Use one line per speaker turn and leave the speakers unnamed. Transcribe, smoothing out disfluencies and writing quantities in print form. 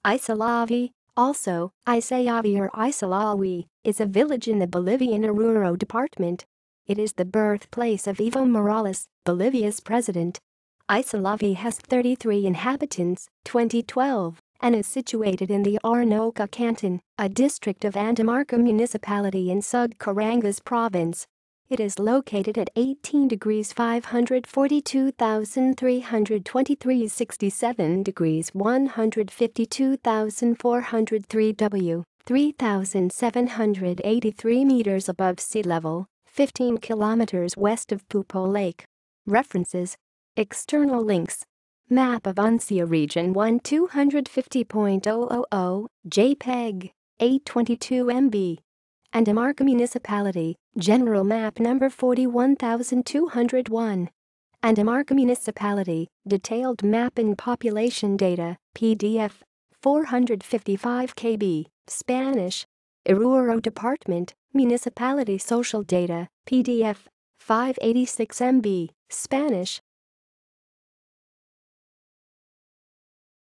Isallavi, also Isayavi or Isallawi, is a village in the Bolivian Oruro Department. It is the birthplace of Evo Morales, Bolivia's president. Isallavi has 33 inhabitants, 2012, and is situated in the Orinoca Canton, a district of Andamarca Municipality in Sud Carangas Province. It is located at 18 degrees 542,323 67 degrees 152,403 W, 3,783 meters above sea level, 15 kilometers west of Poopó Lake. References. External links. Map of Uncia Region 1 250.000, JPEG, 822 MB. Andamarca Municipality, General Map Number 41201. Andamarca Municipality, Detailed Map and Population Data, PDF, 455 KB, Spanish. Oruro Department, Municipality Social Data, PDF, 586 MB, Spanish.